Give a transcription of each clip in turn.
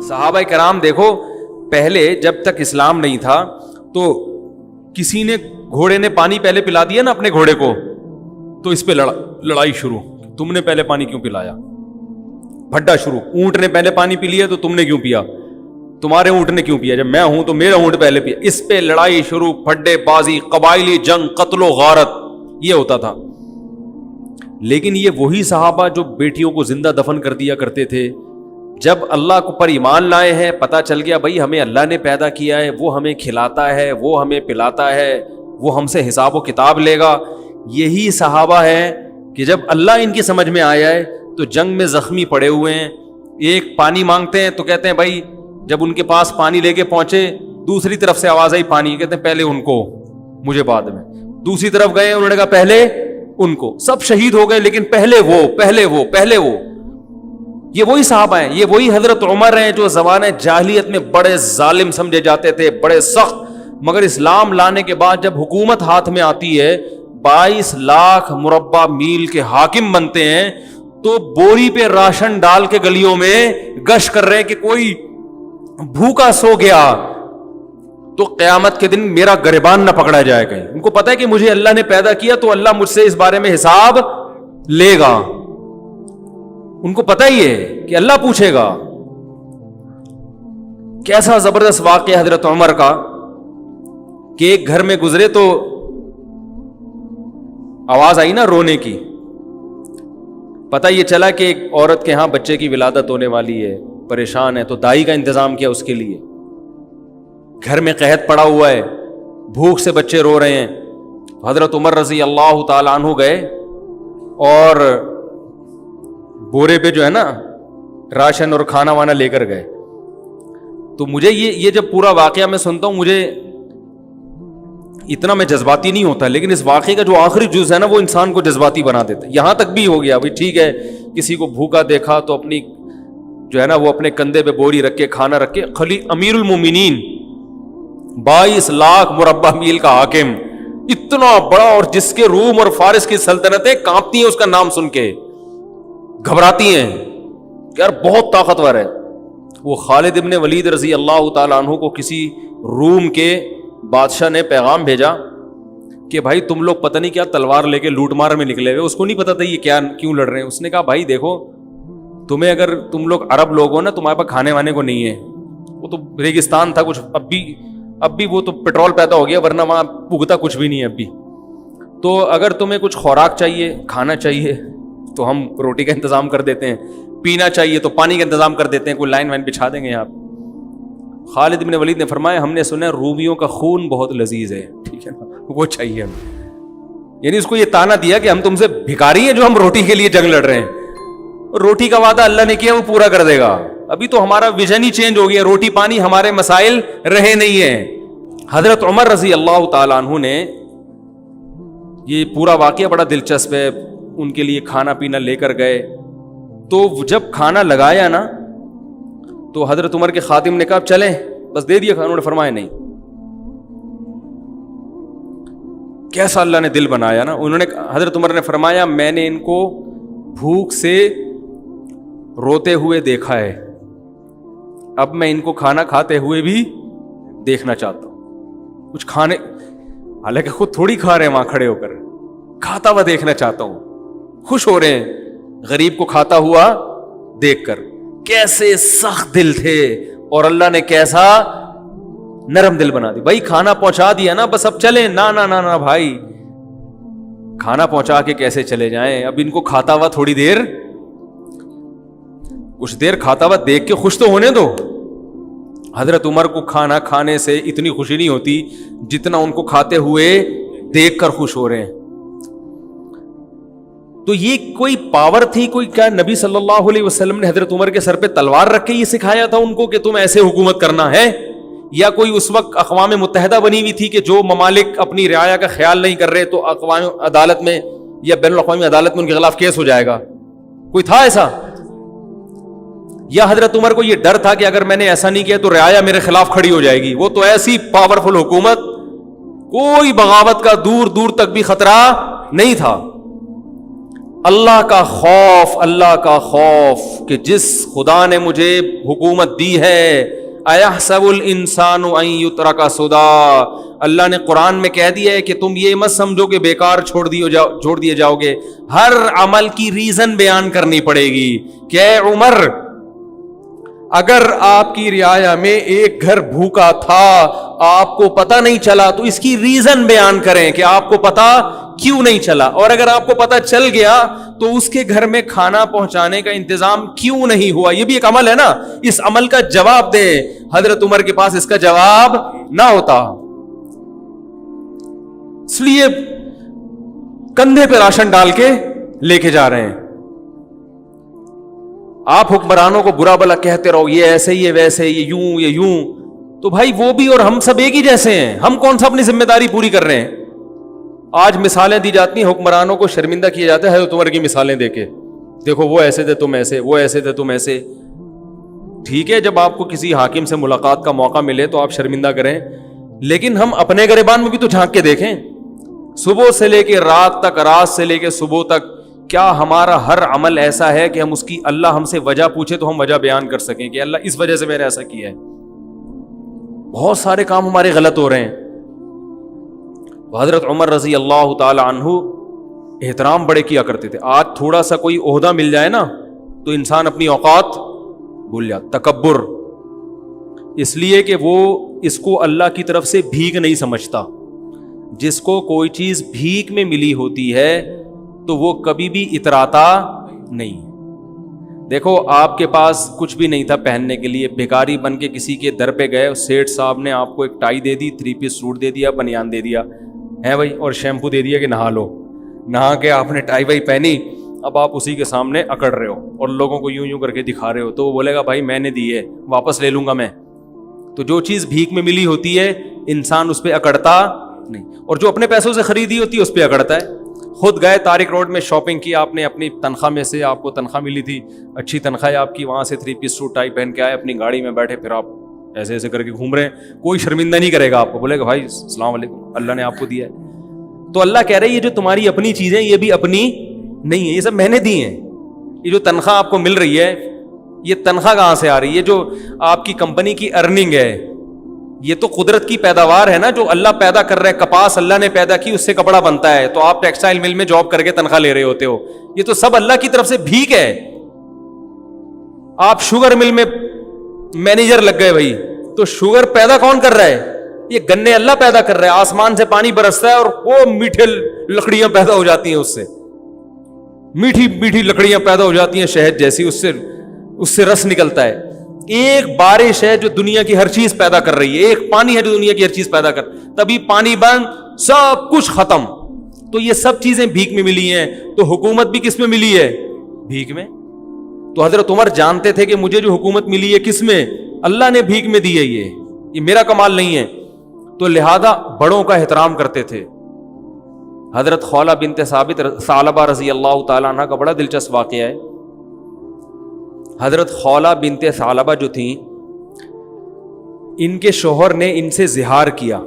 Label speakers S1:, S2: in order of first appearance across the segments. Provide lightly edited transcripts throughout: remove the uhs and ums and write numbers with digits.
S1: صحابہ کرام دیکھو، پہلے جب تک اسلام نہیں تھا تو کسی نے گھوڑے نے پانی پہلے پلا دیا نا اپنے گھوڑے کو، تو اس پہ لڑائی شروع، تم نے پہلے پانی کیوں پلایا، پھڈا شروع. اونٹ نے پہلے پانی پی لیا تو تم نے کیوں پیا، تمہارے اونٹ نے کیوں پیا، جب میں ہوں تو میرا اونٹ پہلے پیا. اس پہ لڑائی شروع، پھڈے بازی، قبائلی جنگ، قتل و غارت، یہ ہوتا تھا. لیکن یہ وہی صحابہ جو بیٹیوں کو زندہ دفن کر دیا کرتے تھے، جب اللہ کو پر ایمان لائے ہیں، پتہ چل گیا بھائی ہمیں اللہ نے پیدا کیا ہے، وہ ہمیں کھلاتا ہے، وہ ہمیں پلاتا ہے، وہ ہم سے حساب و کتاب لے گا. یہی صحابہ ہے کہ جب اللہ ان کی سمجھ میں آیا ہے تو جنگ میں زخمی پڑے ہوئے ہیں، ایک پانی مانگتے ہیں تو کہتے ہیں بھائی، جب ان کے پاس پانی لے کے پہنچے دوسری طرف سے آواز آئی پانی، کہتے ہیں پہلے ان کو مجھے بعد میں. دوسری طرف گئے، انہوں نے کہا پہلے ان کو. سب شہید ہو گئے لیکن پہلے وہ، پہلے وہ، پہلے وہ. یہ وہی صحابہ ہیں، یہ وہی حضرت عمر ہیں جو زمانہ جاہلیت میں بڑے ظالم سمجھے جاتے تھے، بڑے سخت، مگر اسلام لانے کے بعد جب حکومت ہاتھ میں آتی ہے، 22 لاکھ مربع میل کے حاکم بنتے ہیں، تو بوری پہ راشن ڈال کے گلیوں میں گشت کر رہے ہیں کہ کوئی بھوکا سو گیا تو قیامت کے دن میرا گریبان نہ پکڑا جائے کہیں. ان کو پتا ہے کہ مجھے اللہ نے پیدا کیا تو اللہ مجھ سے اس بارے میں حساب لے گا. ان کو پتا ہی ہے کہ اللہ پوچھے گا. کیسا زبردست واقعہ حضرت عمر کا کہ ایک گھر میں گزرے تو آواز آئی نا رونے کی. پتہ یہ چلا کہ ایک عورت کے ہاں بچے کی ولادت ہونے والی ہے، پریشان ہے، تو دائی کا انتظام کیا اس کے لیے. گھر میں قحط پڑا ہوا ہے، بھوک سے بچے رو رہے ہیں. حضرت عمر رضی اللہ تعالیٰ عنہ گئے اور بورے پہ جو ہے نا راشن اور کھانا وانا لے کر گئے. تو مجھے یہ جب پورا واقعہ میں سنتا ہوں، مجھے اتنا میں جذباتی نہیں ہوتا، لیکن اس واقعے کا جو آخری جز ہے نا وہ انسان کو جذباتی بنا دیتا ہے. یہاں تک بھی ہو گیا بھائی ٹھیک ہے، کسی کو بھوکا دیکھا تو اپنی جو ہے نا وہ اپنے کندھے پہ بوری رکھ کے کھانا رکھ کے. خلی امیر المومنین 22 لاکھ مربع میل کا حاکم، اتنا بڑا، اور جس کے روم اور فارس کی سلطنتیں کانپتی ہیں اس کا نام سن کے، گھبراتی ہیں کہ یار بہت طاقتور ہے. وہ خالد ابن ولید رضی اللہ تعالیٰ عنہ کو کسی روم کے بادشاہ نے پیغام بھیجا کہ بھائی تم لوگ پتہ نہیں کیا تلوار لے کے لوٹ مار میں نکلے ہوئے. اس کو نہیں پتا تھا یہ کیا کیوں لڑ رہے ہیں. اس نے کہا بھائی دیکھو، تمہیں اگر تم لوگ عرب لوگ ہو نا، تمہارے پاس کھانے وانے کو نہیں ہے. وہ تو ریگستان تھا کچھ، اب بھی وہ تو پیٹرول پیدا ہو گیا، ورنہ وہاں پگتا کچھ بھی نہیں ہے اب بھی. تو اگر تمہیں کچھ خوراک چاہیے، کھانا چاہیے تو ہم روٹی کا انتظام کر دیتے ہیں، پینا چاہیے تو پانی کا انتظام کر دیتے ہیں، کوئی لائن وائن بچھا دیں گے آپ. خالد بن ولید نے فرمایا ہم نے سنا رومیوں کا خون بہت لذیذ ہے، ٹھیک ہے نا، وہ چاہیے ہمیں. یعنی اس کو یہ تانا دیا کہ ہم تم سے بھکاری ہیں جو ہم روٹی کے لیے جنگ لڑ رہے ہیں. روٹی کا وعدہ اللہ نے کیا وہ پورا کر دے گا. ابھی تو ہمارا ویژن ہی چینج ہو گیا، روٹی پانی ہمارے مسائل رہے نہیں ہیں. حضرت عمر رضی اللہ تعالیٰ عنہ نے یہ پورا واقعہ بڑا دلچسپ ہے. ان کے لیے کھانا پینا لے کر گئے تو جب کھانا لگایا نا تو حضرت عمر کے خادم نے کہا چلیں بس دے دیا کھانا. انہوں نے فرمایا نہیں. کیسا اللہ نے دل بنایا نا. انہوں نے حضرت عمر نے فرمایا میں نے ان کو بھوک سے روتے ہوئے دیکھا ہے، اب میں ان کو کھانا کھاتے ہوئے بھی دیکھنا چاہتا ہوں. کچھ کھانے، حالانکہ خود تھوڑی کھا رہے ہیں وہاں کھڑے ہو کر، کھاتا ہوا دیکھنا چاہتا ہوں. خوش ہو رہے ہیں غریب کو کھاتا ہوا دیکھ کر. کیسے سخت دل تھے اور اللہ نے کیسا نرم دل بنا دی. بھائی کھانا پہنچا دیا نا، بس اب چلیں. نا نا نا نا بھائی، کھانا پہنچا کے کیسے چلے جائیں؟ اب ان کو کھاتا ہوا تھوڑی دیر، کچھ دیر کھاتا ہوا دیکھ کے خوش تو ہونے دو. حضرت عمر کو کھانا کھانے سے اتنی خوشی نہیں ہوتی جتنا ان کو کھاتے ہوئے دیکھ کر خوش ہو رہے ہیں. تو یہ کوئی پاور تھی، کوئی کیا نبی صلی اللہ علیہ وسلم نے حضرت عمر کے سر پہ تلوار رکھ کے یہ سکھایا تھا ان کو کہ تم ایسے حکومت کرنا ہے؟ یا کوئی اس وقت اقوام متحدہ بنی ہوئی تھی کہ جو ممالک اپنی رعایا کا خیال نہیں کر رہے تو اقوام عدالت میں یا بین الاقوامی عدالت میں ان کے خلاف کیس ہو جائے گا؟ کوئی تھا ایسا؟ یا حضرت عمر کو یہ ڈر تھا کہ اگر میں نے ایسا نہیں کیا تو رعایا میرے خلاف کھڑی ہو جائے گی؟ وہ تو ایسی پاورفل حکومت، کوئی بغاوت کا دور دور تک بھی خطرہ نہیں تھا. اللہ کا خوف کہ جس خدا نے مجھے حکومت دی ہے، ایحسب الانسان ان یترک سدی، اللہ نے قرآن میں کہہ دیا ہے کہ تم یہ مت سمجھو کہ بیکار چھوڑ دیے جاؤ گے، ہر عمل کی ریزن بیان کرنی پڑے گی کہ اے عمر، اگر آپ کی رعایا میں ایک گھر بھوکا تھا آپ کو پتہ نہیں چلا تو اس کی ریزن بیان کریں کہ آپ کو پتہ کیوں نہیں چلا، اور اگر آپ کو پتہ چل گیا تو اس کے گھر میں کھانا پہنچانے کا انتظام کیوں نہیں ہوا، یہ بھی ایک عمل ہے نا، اس عمل کا جواب دیں۔ حضرت عمر کے پاس اس کا جواب نہ ہوتا، اس لیے کندھے پہ راشن ڈال کے لے کے جا رہے ہیں۔ آپ حکمرانوں کو برا بلا کہتے رہو، یہ ایسے یہ ویسے، یہ یوں یہ یوں، تو بھائی وہ بھی اور ہم سب ایک ہی جیسے ہیں، ہم کون سا اپنی ذمہ داری پوری کر رہے ہیں؟ آج مثالیں دی جاتی ہیں، حکمرانوں کو شرمندہ کیا جاتا ہے حضرت عمر کی مثالیں دے کے، دیکھو وہ ایسے تھے تم ایسے، وہ ایسے تھے تم ایسے۔ ٹھیک ہے، جب آپ کو کسی حاکم سے ملاقات کا موقع ملے تو آپ شرمندہ کریں، لیکن ہم اپنے گریبان میں بھی تو جھانک کے دیکھیں، صبح سے لے کے رات تک، رات سے لے کے صبح تک، کیا ہمارا ہر عمل ایسا ہے کہ ہم اس کی اللہ ہم سے وجہ پوچھے تو ہم وجہ بیان کر سکیں کہ اللہ اس وجہ سے میں نے ایسا کیا ہے؟ بہت سارے کام ہمارے غلط ہو رہے ہیں۔ حضرت عمر رضی اللہ تعالی عنہ احترام بڑے کیا کرتے تھے۔ آج تھوڑا سا کوئی عہدہ مل جائے نا تو انسان اپنی اوقات بھول جاتا، تکبر، اس لیے کہ وہ اس کو اللہ کی طرف سے بھیک نہیں سمجھتا۔ جس کو کوئی چیز بھیک میں ملی ہوتی ہے تو وہ کبھی بھی اتراتا نہیں۔ دیکھو آپ کے پاس کچھ بھی نہیں تھا پہننے کے لیے، بھکاری بن کے کسی کے در پہ گئے، سیٹھ صاحب نے آپ کو ایک ٹائی دے دی، 3 پیس سوٹ دے دیا، بنیان دے دیا ہے بھائی، اور شیمپو دے دیا کہ نہا لو، نہا کے آپ نے ٹائی وائی پہنی، اب آپ اسی کے سامنے اکڑ رہے ہو اور لوگوں کو یوں کر کے دکھا رہے ہو، تو وہ بولے گا بھائی میں نے دی ہے، واپس لے لوں گا میں۔ تو جو چیز بھیک میں ملی ہوتی ہے انسان اس پہ اکڑتا نہیں، اور جو اپنے پیسوں سے خریدی ہوتی ہے اس پہ اکڑتا ہے۔ خود گئے طارق روڈ میں شاپنگ کی آپ نے، اپنی تنخواہ میں سے، آپ کو تنخواہ ملی تھی، اچھی تنخواہ ہے آپ کی، وہاں سے 3 پیس سوٹ ٹائی پہن کے آئے، اپنی گاڑی میں بیٹھے، پھر آپ ایسے ایسے کر کے گھوم رہے ہیں، کوئی شرمندہ نہیں کرے گا آپ کو، بولے گا بھائی السلام علیکم، اللہ نے آپ کو دیا ہے۔ تو اللہ کہہ رہے ہیں یہ جو تمہاری اپنی چیزیں یہ بھی اپنی نہیں ہے، یہ سب میں نے دی ہیں۔ یہ جو تنخواہ آپ کو مل رہی ہے یہ تنخواہ کہاں سے آ رہی ہے؟ جو آپ کی کمپنی کی ارننگ ہے یہ تو قدرت کی پیداوار ہے نا، جو اللہ پیدا کر رہے ہیں، کپاس اللہ نے پیدا کی، اس سے کپڑا بنتا ہے، تو آپ ٹیکسٹائل مل میں جاب کر کے تنخواہ لے رہے ہوتے ہو، یہ تو سب اللہ کی طرف سے بھیک ہے۔ آپ شوگر مل میں مینیجر لگ گئے بھائی، تو شوگر پیدا کون کر رہا ہے؟ یہ گنے اللہ پیدا کر رہا ہے، آسمان سے پانی برستا ہے اور وہ میٹھے لکڑیاں پیدا ہو جاتی ہیں، اس سے میٹھی میٹھی لکڑیاں پیدا ہو جاتی ہیں شہد جیسی، اس سے رس نکلتا ہے۔ ایک بارش ہے جو دنیا کی ہر چیز پیدا کر رہی ہے، ایک پانی ہے جو دنیا کی ہر چیز پیدا کر، تبھی پانی بند، سب کچھ ختم۔ تو یہ سب چیزیں بھیک میں ملی ہیں، تو حکومت بھی کس میں ملی ہے؟ بھیک میں۔ تو حضرت عمر جانتے تھے کہ مجھے جو حکومت ملی ہے کس میں؟ اللہ نے بھیک میں دی ہے، یہ میرا کمال نہیں ہے، تو لہذا بڑوں کا احترام کرتے تھے۔ حضرت خولہ بنت ثعلبہ رضی اللہ تعالیٰ عنہ کا بڑا دلچسپ واقعہ ہے۔ حضرت خولہ بنت ثعلبہ جو تھیں، ان کے شوہر نے ان سے زہار کیا۔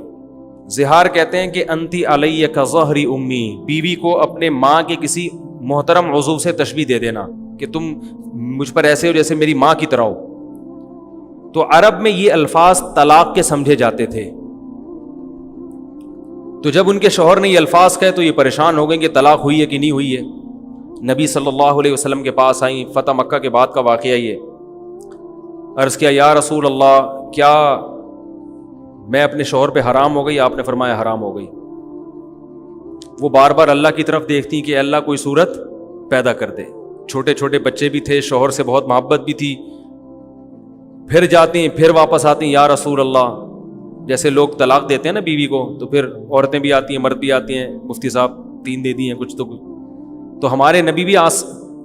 S1: زہار کہتے ہیں کہ انتی علیہ کظہر امی، بیوی کو اپنے ماں کے کسی محترم عضو سے تشبیہ دے دینا کہ تم مجھ پر ایسے ہو جیسے میری ماں کی طرح ہو۔ تو عرب میں یہ الفاظ طلاق کے سمجھے جاتے تھے، تو جب ان کے شوہر نے یہ الفاظ کہے تو یہ پریشان ہو گئے کہ طلاق ہوئی ہے کہ نہیں ہوئی ہے۔ نبی صلی اللہ علیہ وسلم کے پاس آئیں، فتح مکہ کے بعد کا واقعہ یہ، عرض کیا یا رسول اللہ کیا میں اپنے شوہر پہ حرام ہو گئی؟ آپ نے فرمایا حرام ہو گئی۔ وہ بار بار اللہ کی طرف دیکھتی کہ اللہ کوئی صورت پیدا کر دے، چھوٹے چھوٹے بچے بھی تھے، شوہر سے بہت محبت بھی تھی، پھر جاتی پھر واپس آتی، یا رسول اللہ، جیسے لوگ طلاق دیتے ہیں نا بیوی کو، تو پھر عورتیں بھی آتی ہیں، مرد بھی آتی ہیں، مفتی صاحب 3 دے دی ہیں کچھ تو ہمارے نبی بھی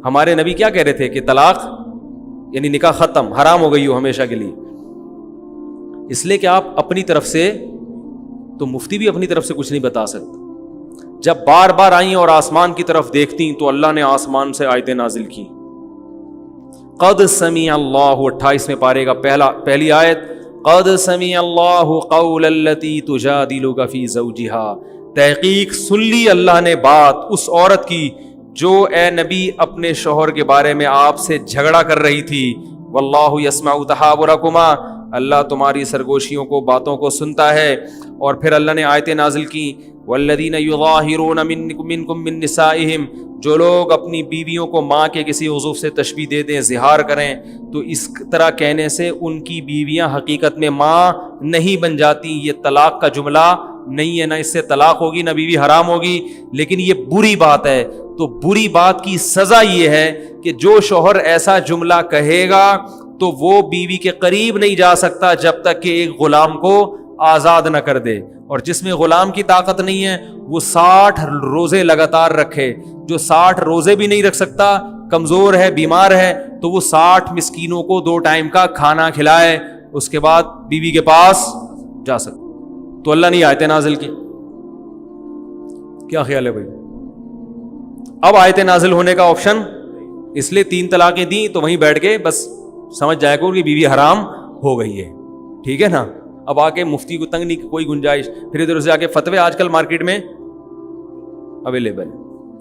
S1: ہمارے نبی کیا کہہ رہے تھے کہ طلاق یعنی نکاح ختم، حرام ہو گئی ہو ہمیشہ کے لیے۔ اس لیے کہ آپ اپنی طرف سے، تو مفتی بھی اپنی طرف سے کچھ نہیں بتا سکتا۔ جب بار بار آئیں اور آسمان کی طرف دیکھتی تو اللہ نے آسمان سے آیتیں نازل کی۔ قد سمع اللہ، 28ویں پارے کا پہلی آیت، قد سمع اللہ قول التی تجادلک فی زوجہا، تحقیق سن لی اللہ نے بات اس عورت کی جو اے نبی اپنے شوہر کے بارے میں آپ سے جھگڑا کر رہی تھی، واللہ یسمع تحاورکما، اللہ تمہاری سرگوشیوں کو، باتوں کو سنتا ہے. اور پھر اللہ نے آیتیں نازل کی، والذین یظاہرون منکم من نسائہم، جو لوگ اپنی بیویوں کو ماں کے کسی عضو سے تشبیہ دے دیں، اظہار کریں، تو اس طرح کہنے سے ان کی بیویاں حقیقت میں ماں نہیں بن جاتی. یہ طلاق کا جملہ نہیں ہے، نہ اس سے طلاق ہوگی نہ بیوی حرام ہوگی، لیکن یہ بری بات ہے. تو بری بات کی سزا یہ ہے کہ جو شوہر ایسا جملہ کہے گا تو وہ بیوی کے قریب نہیں جا سکتا جب تک کہ ایک غلام کو آزاد نہ کر دے. اور جس میں غلام کی طاقت نہیں ہے وہ 60 روزے لگاتار رکھے. جو 60 روزے بھی نہیں رکھ سکتا، کمزور ہے، بیمار ہے، تو وہ 60 مسکینوں کو 2 ٹائم کا کھانا کھلائے، اس کے بعد بیوی کے پاس جا سکتا. تو اللہ نے آیتیں نازل کی. کیا خیال ہے بھائی؟ اب آیتیں نازل ہونے کا آپشن، اس لیے 3 طلاقیں دیں تو وہیں بیٹھ کے بس سمجھ جائے گا کہ بیوی حرام ہو گئی ہے. ٹھیک ہے نا؟ اب آ کے مفتی کو تنگ نہیں کوئی گنجائش، پھر ادھر سے آ کے فتوے آج کل مارکیٹ میں اویلیبل.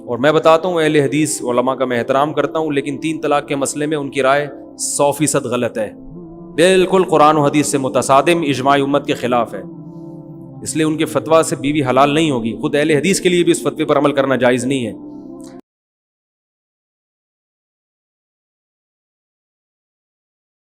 S1: اور میں بتاتا ہوں اہل حدیث علماء کا میں احترام کرتا ہوں، لیکن 3 طلاق کے مسئلے میں ان کی رائے 100% غلط ہے، بالکل قرآن و حدیث سے متصادم، اجماع امت کے خلاف ہے. اس لیے ان کے فتویٰ سے بیوی حلال نہیں ہوگی. خود اہل حدیث کے لیے بھی اس فتوے پر عمل کرنا جائز نہیں ہے.